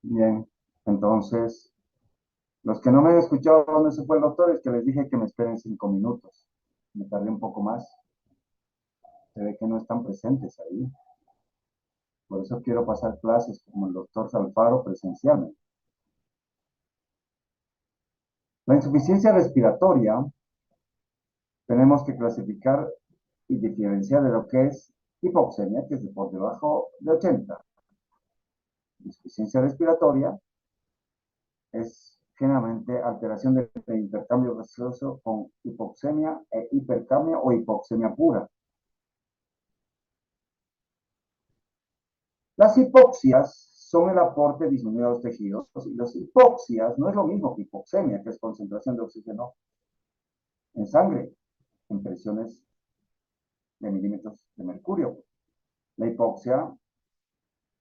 Bien, entonces, los que no me han escuchado dónde se fue el doctor es que les dije que me esperen 5 minutos. Me tardé un poco más. Se ve que no están presentes ahí. Por eso quiero pasar clases como el doctor Salfaro presencialmente. La insuficiencia respiratoria tenemos que clasificar y diferenciar de lo que es hipoxemia, que es de por debajo de 80. Insuficiencia respiratoria es generalmente alteración del intercambio gaseoso con hipoxemia e hipercamia o hipoxemia pura. Las hipoxias son el aporte disminuido a los tejidos y las hipoxias no es lo mismo que hipoxemia, que es concentración de oxígeno en sangre, en presiones de milímetros de mercurio. La hipoxia,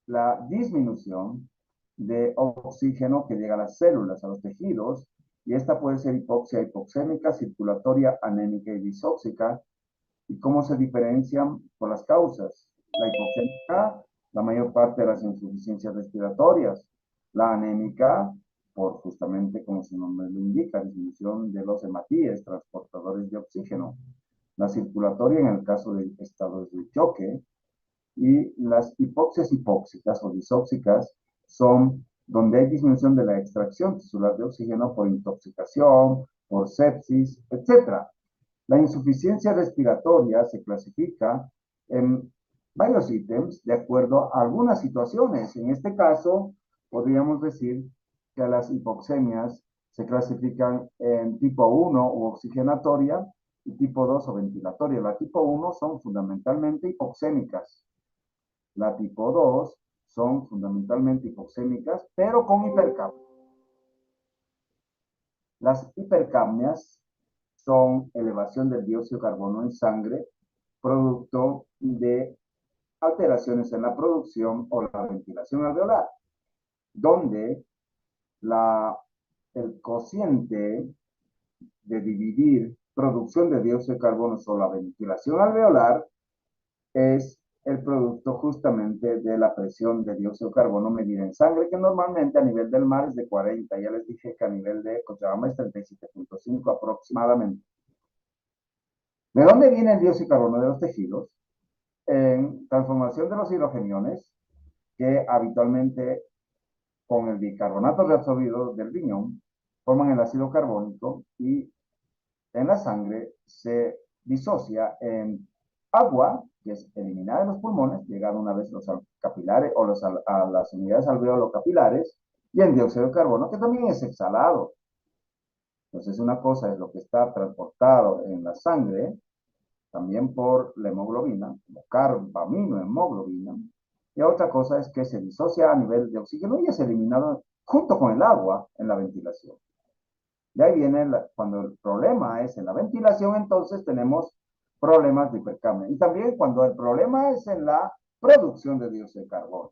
la disminución de oxígeno que llega a las células, a los tejidos, y esta puede ser hipoxia hipoxémica, circulatoria, anémica y disóxica. ¿Y cómo se diferencian por las causas? La hipoxémica, la mayor parte de las insuficiencias respiratorias. La anémica, por justamente como su nombre lo indica, disminución de los hematíes, transportadores de oxígeno. La circulatoria en el caso de estados de choque, y las hipoxias hipóxicas o disóxicas son donde hay disminución de la extracción tisular de oxígeno por intoxicación, por sepsis, etc. La insuficiencia respiratoria se clasifica en varios ítems de acuerdo a algunas situaciones. En este caso, podríamos decir que las hipoxemias se clasifican en tipo 1 o oxigenatoria y tipo 2 o ventilatoria. La tipo 1 son fundamentalmente hipoxémicas. La tipo 2 son fundamentalmente hipoxémicas, pero con hipercapnia. Las hipercapnias son elevación del dióxido de carbono en sangre, producto de alteraciones en la producción o la ventilación alveolar, donde el cociente de dividir producción de dióxido de carbono sobre la ventilación alveolar es el producto justamente de la presión de dióxido de carbono medida en sangre, que normalmente a nivel del mar es de 40. Ya les dije que a nivel de Cochabamba es 37.5 aproximadamente. ¿De dónde viene el dióxido de carbono de los tejidos? En transformación de los hidrogeniones, que habitualmente con el bicarbonato reabsorbido del riñón forman el ácido carbónico y en la sangre se disocia en agua, que es eliminada de los pulmones, llegando una vez los capilares o a las unidades alveolo-capilares, y en dióxido de carbono, que también es exhalado. Entonces, una cosa es lo que está transportado en la sangre, también por la hemoglobina, como carbaminohemoglobina, y otra cosa es que se disocia a nivel de oxígeno y es eliminado junto con el agua en la ventilación. De ahí viene, cuando el problema es en la ventilación, entonces tenemos problemas de hipercapnia. Y también cuando el problema es en la producción de dióxido de carbono.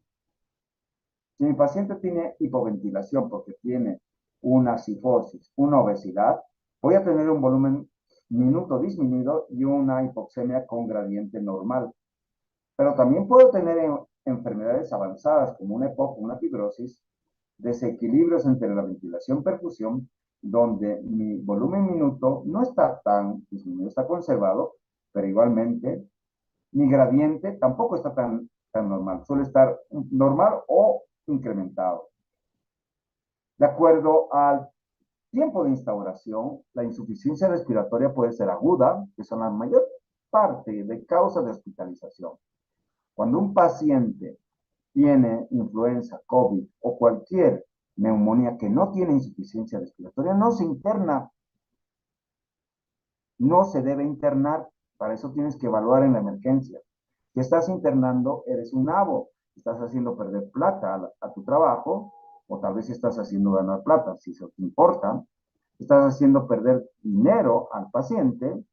Si mi paciente tiene hipoventilación porque tiene una cifosis, una obesidad, voy a tener un volumen minuto disminuido y una hipoxemia con gradiente normal. Pero también puedo tener enfermedades avanzadas como una EPOC, una fibrosis, desequilibrios entre la ventilación-perfusión, donde mi volumen minuto no está tan disminuido, está conservado, pero igualmente mi gradiente tampoco está tan normal, suele estar normal o incrementado. De acuerdo al tiempo de instauración, la insuficiencia respiratoria puede ser aguda, que son la mayor parte de causas de hospitalización. Cuando un paciente tiene influenza, COVID o cualquier neumonía que no tiene insuficiencia respiratoria, no se interna, no se debe internar. Para eso tienes que evaluar en la emergencia. Si estás internando, eres un nabo, estás haciendo perder plata a tu trabajo, o tal vez estás haciendo ganar plata, si eso te importa. Estás haciendo perder dinero al paciente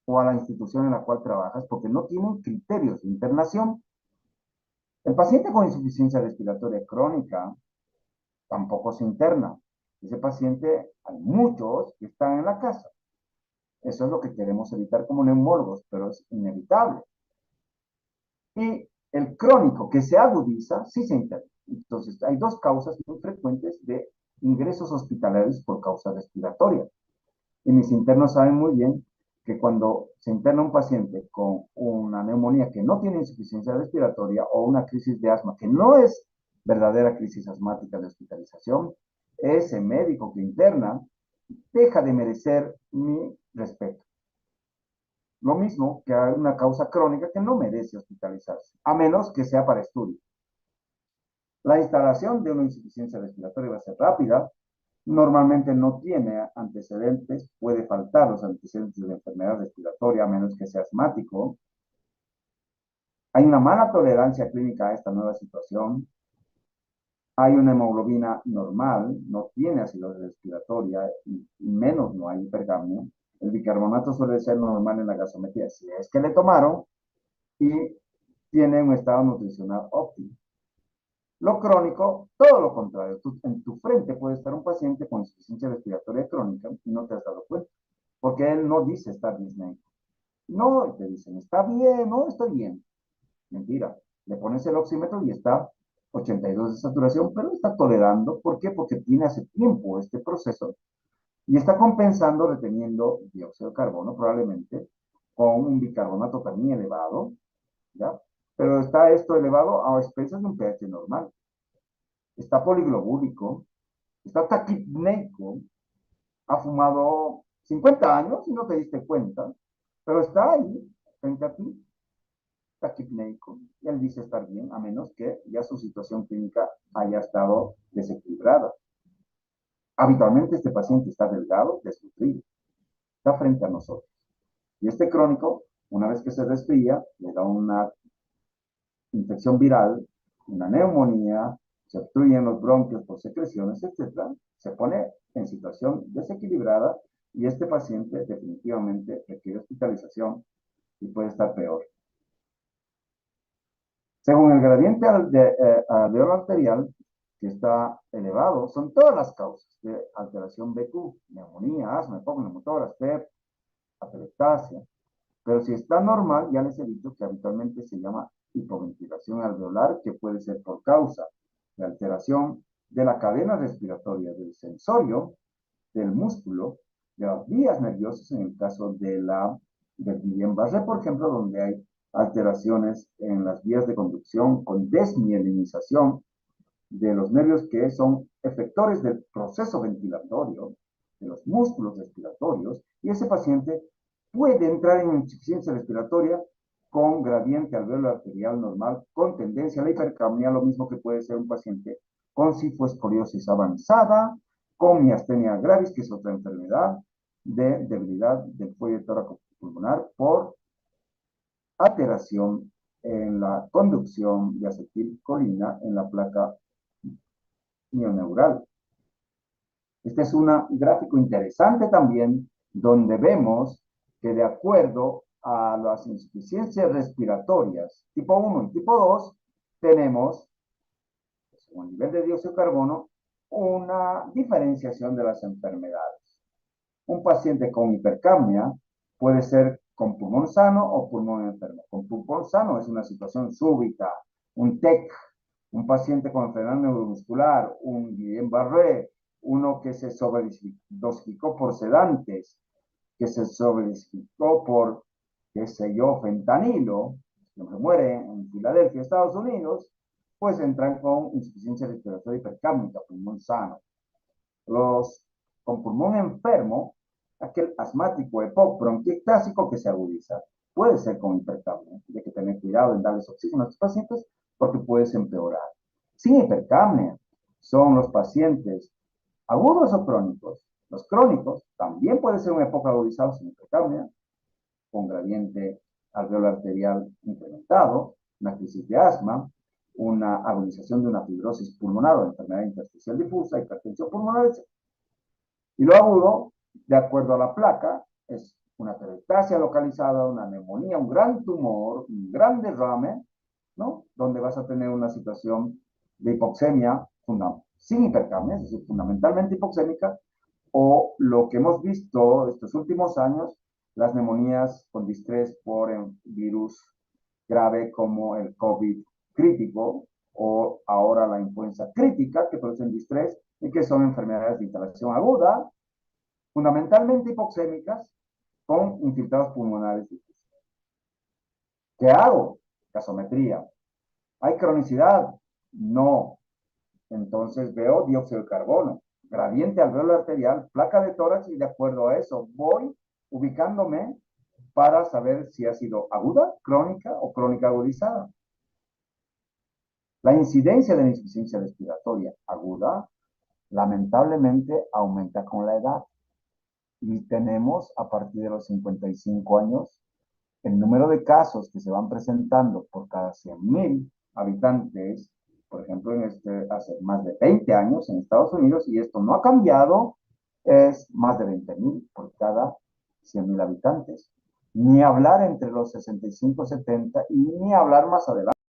o a la institución en la cual trabajas porque no tienen criterios de internación. El paciente con insuficiencia respiratoria crónica tampoco se interna. Ese paciente, hay muchos que están en la casa. Eso es lo que queremos evitar como neumólogos, pero es inevitable. Y el crónico que se agudiza, sí se interna. Entonces, hay dos causas muy frecuentes de ingresos hospitalarios por causa respiratoria. Y mis internos saben muy bien que cuando se interna un paciente con una neumonía que no tiene insuficiencia respiratoria o una crisis de asma que no es verdadera crisis asmática de hospitalización, ese médico que interna deja de merecer mi respeto. Lo mismo que una causa crónica que no merece hospitalizarse, a menos que sea para estudio. La instalación de una insuficiencia respiratoria va a ser rápida, normalmente no tiene antecedentes, puede faltar los antecedentes de enfermedad respiratoria a menos que sea asmático. Hay una mala tolerancia clínica a esta nueva situación. Hay una hemoglobina normal, no tiene acidosis respiratoria y menos no hay hipercapnia. El bicarbonato suele ser normal en la gasometría, si es que le tomaron, y tiene un estado nutricional óptimo. Lo crónico, todo lo contrario. En tu frente puede estar un paciente con insuficiencia respiratoria crónica y no te has dado cuenta, porque él no dice estar disnéico. No, te dicen, está bien, no, estoy bien. Mentira. Le pones el oxímetro y está 82 de saturación, pero está tolerando. ¿Por qué? Porque tiene hace tiempo este proceso y está compensando reteniendo dióxido de carbono, probablemente con un bicarbonato también elevado, ¿ya? Pero está esto elevado a expensas de un pH normal. Está poliglobúlico, está taquipneico, ha fumado 50 años y no te diste cuenta, pero está ahí, frente a ti, taquipneico, y él dice estar bien, a menos que ya su situación clínica haya estado desequilibrada. Habitualmente este paciente está delgado, desnutrido, está frente a nosotros. Y este crónico, una vez que se resfría, le da una infección viral, una neumonía, se obstruyen los bronquios por secreciones, etcétera, se pone en situación desequilibrada y este paciente definitivamente requiere hospitalización y puede estar peor. Según el gradiente alveolo arterial, que está elevado, son todas las causas de alteración BQ, neumonía, asma, neumotórax, PEP, atelectasia. Pero si está normal, ya les he dicho que habitualmente se llama hipoventilación alveolar, que puede ser por causa de alteración de la cadena respiratoria del sensorio, del músculo, de las vías nerviosas, en el caso de del Guillain-Barré, por ejemplo, donde hay alteraciones en las vías de conducción con desmielinización de los nervios que son efectores del proceso ventilatorio, de los músculos respiratorios, y ese paciente puede entrar en insuficiencia respiratoria con gradiente alveolo arterial normal, con tendencia a la hipercapnia, lo mismo que puede ser un paciente con cifoescoliosis avanzada, con miastenia gravis, que es otra enfermedad de debilidad del cuello tóraco-pulmonar por alteración en la conducción de acetilcolina en la placa mioneural. Este es un gráfico interesante también, donde vemos que de acuerdo a las insuficiencias respiratorias tipo 1 y tipo 2, tenemos, según el nivel de dióxido de carbono, una diferenciación de las enfermedades. Un paciente con hipercapnia puede ser con pulmón sano o pulmón enfermo. Con pulmón sano es una situación súbita, un TEC, un paciente con enfermedad neuromuscular, un Guillain-Barré, uno que se sobredosificó por sedantes, que se sobredosificó por, qué sé yo, fentanilo, que muere en Filadelfia, Estados Unidos, pues entran con insuficiencia respiratoria hipercápnica, pulmón sano. Los con pulmón enfermo, aquel asmático EPOC bronquiectásico que se agudiza. Puede ser con hipercapnia, hay que tener cuidado en darles oxígeno a estos pacientes porque puedes empeorar. Sin hipercapnia son los pacientes agudos o crónicos. Los crónicos también puede ser un EPOC agudizado sin hipercapnia, con gradiente alveolo arterial incrementado, una crisis de asma, una agudización de una fibrosis pulmonar o enfermedad intersticial difusa, hipertensión pulmonar, etc. Y lo agudo, de acuerdo a la placa, es una atelectasia localizada, una neumonía, un gran tumor, un gran derrame, ¿no? Donde vas a tener una situación de hipoxemia sin hipercapnia, es decir, fundamentalmente hipoxémica, o lo que hemos visto estos últimos años, las neumonías con distrés por virus grave como el COVID crítico o ahora la influenza crítica, que producen distrés y que son enfermedades de instalación aguda, fundamentalmente hipoxémicas, con infiltrados pulmonares difíciles. ¿Qué hago? Gasometría. ¿Hay cronicidad? No. Entonces veo dióxido de carbono, gradiente alveolar arterial, placa de tórax y de acuerdo a eso voy ubicándome para saber si ha sido aguda, crónica o crónica agudizada. La incidencia de la insuficiencia respiratoria aguda lamentablemente aumenta con la edad y tenemos a partir de los 55 años el número de casos que se van presentando por cada 100,000 habitantes, por ejemplo, hace más de 20 años en Estados Unidos, y esto no ha cambiado, es más de 20,000 por cada 100,000 habitantes. Ni hablar entre los 65 y 70 y ni hablar más adelante.